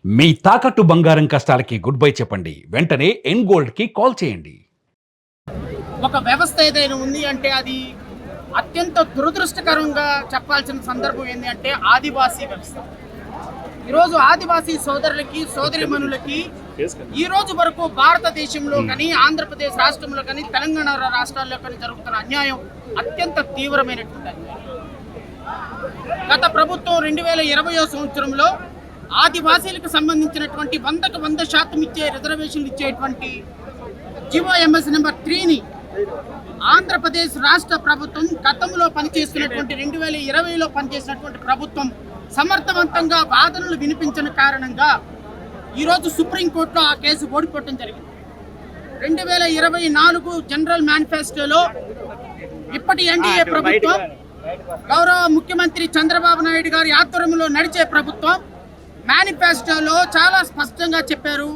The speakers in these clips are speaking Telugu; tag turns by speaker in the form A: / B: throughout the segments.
A: మీ తాకట్టు బంగారం కష్టాలకి గుడ్ బై చెప్పండి. వెంటనే ఎన్ గోల్డ్ కి కాల్ చేయండి.
B: ఒక వ్యవస్థ ఏదైనా ఉంది అంటే అది అత్యంత దురదృష్టకరంగా చెప్పాల్సిన సందర్భం ఏంటి అంటే ఆదివాసీ వ్యవస్థ. ఈరోజు ఆదివాసీ సోదరులకి సోదరిమణులకి ఈ రోజు వరకు భారతదేశంలో కానీ ఆంధ్రప్రదేశ్ రాష్ట్రంలో కానీ తెలంగాణ రాష్ట్రాల్లో కానీ జరుగుతున్న అన్యాయం అత్యంత తీవ్రమైనటువంటి అన్యాయం. గత ప్రభుత్వం 2020 సంవత్సరంలో ఆదివాసీలకు సంబంధించినటువంటి 100% ఇచ్చే రిజర్వేషన్లు ఇచ్చేటువంటి జీవోఎంఎస్ నెంబర్ 3ని ఆంధ్రప్రదేశ్ రాష్ట్ర ప్రభుత్వం గతంలో పనిచేస్తున్నటువంటి 2020లో పనిచేసినటువంటి ప్రభుత్వం సమర్థవంతంగా వాదనలు వినిపించిన కారణంగా ఈరోజు సుప్రీంకోర్టులో ఆ కేసు ఓడిపోవడం జరిగింది. 2024 జనరల్ మేనిఫెస్టోలో ఇప్పటి ఎన్డీఏ ప్రభుత్వం గౌరవ ముఖ్యమంత్రి చంద్రబాబు నాయుడు గారి ఆధ్వర్యంలో నడిచే ప్రభుత్వం మేనిఫెస్టోలో చాలా స్పష్టంగా చెప్పారు.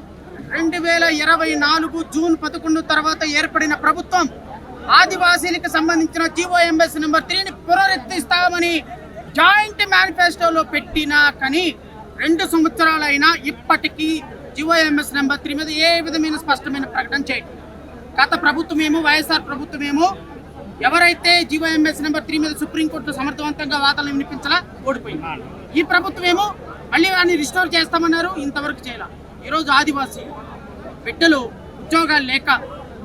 B: 2024 జూన్ 11 తర్వాత ఏర్పడిన ప్రభుత్వం ఆదివాసీలకు సంబంధించిన జీవోఎంఎస్ నెంబర్ 3ని పునరుద్ధరిస్తామని జాయింట్ మేనిఫెస్టోలో పెట్టినా కానీ 2 సంవత్సరాలైనా ఇప్పటికీ జీవోఎంఎస్ నెంబర్ 3 మీద ఏ విధమైన స్పష్టమైన ప్రకటన చేయడం. గత ప్రభుత్వమేమో వైఎస్ఆర్ ప్రభుత్వమేమో ఎవరైతే జీవోఎంఎస్ నెంబర్ 3 మీద సుప్రీంకోర్టులో సమర్థవంతంగా వాదనలు వినిపించాలా ఓడిపోయింది. ఈ ప్రభుత్వం ఏమో మళ్ళీ వాడిని రిస్టోర్ చేస్తామన్నారు, ఇంతవరకు చేయాల. ఈరోజు ఆదివాసీ బిడ్డలు ఉద్యోగాలు లేక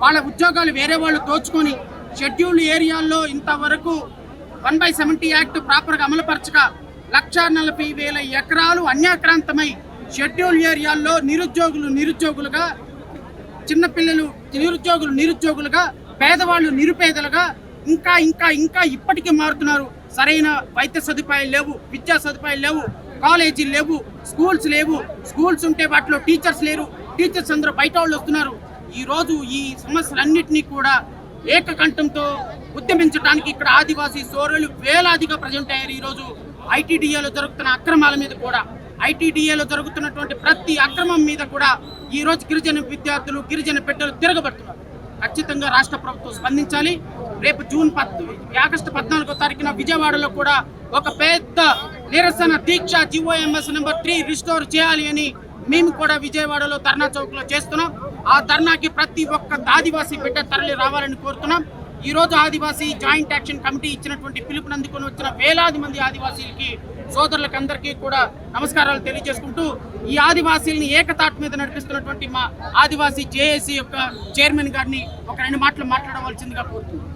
B: వాళ్ళ ఉద్యోగాలు వేరే వాళ్ళు దోచుకొని షెడ్యూల్డ్ ఏరియాల్లో ఇంతవరకు 1/70 యాక్ట్ ప్రాపర్గా అమలుపరచక 1,40,000 ఎకరాలు అన్యాక్రాంతమై షెడ్యూల్ ఏరియాల్లో నిరుద్యోగులుగా, చిన్నపిల్లలు నిరుద్యోగులుగా, పేదవాళ్ళు నిరుపేదలుగా ఇంకా ఇంకా ఇంకా ఇప్పటికీ మారుతున్నారు. సరైన వైద్య సదుపాయాలు లేవు, విద్యా సదుపాయాలు లేవు, కాలేజీలు లేవు, స్కూల్స్ లేవు. స్కూల్స్ ఉంటే వాటిలో టీచర్స్ లేరు, టీచర్స్ అందరూ బయట వాళ్ళు వస్తున్నారు. ఈరోజు ఈ సమస్యలన్నింటినీ కూడా ఏకకంఠంతో ఉద్యమించడానికి ఇక్కడ ఆదివాసీ సోదరులు వేలాదిగా ప్రజెంట్ అయ్యారు. ఈరోజు ఐటీడీఏలో జరుగుతున్న అక్రమాల మీద కూడా, ఐటీడీఏలో జరుగుతున్నటువంటి ప్రతి అక్రమం మీద కూడా ఈరోజు గిరిజన విద్యార్థులు, గిరిజన బిడ్డలు తిరగబడుతున్నారు. ఖచ్చితంగా రాష్ట్ర ప్రభుత్వం స్పందించాలి. రేపు ఆగస్టు 14వ తారీఖున విజయవాడలో కూడా ఒక పెద్ద నిరసన దీక్ష జీవోఎంఎస్ నెంబర్ 3 రిస్టోర్ చేయాలి అని మేము కూడా విజయవాడలో ధర్నా చౌక్లో చేస్తున్నాం. ఆ ధర్నాకి ప్రతి ఒక్క ఆదివాసీ బిడ్డ తరలి రావాలని కోరుతున్నాం. ఈ రోజు ఆదివాసీ జాయింట్ యాక్షన్ కమిటీ ఇచ్చినటువంటి పిలుపుని అందుకొని వచ్చిన వేలాది మంది ఆదివాసీలకి సోదరులకు అందరికీ కూడా నమస్కారాలు తెలియజేసుకుంటూ ఈ ఆదివాసీలని ఏకతాటి మీద నడిపిస్తున్నటువంటి మా ఆదివాసీ జేఏసీ యొక్క చైర్మన్ గారిని ఒక 2 మాటలు మాట్లాడవలసిందిగా కోరుతున్నాం.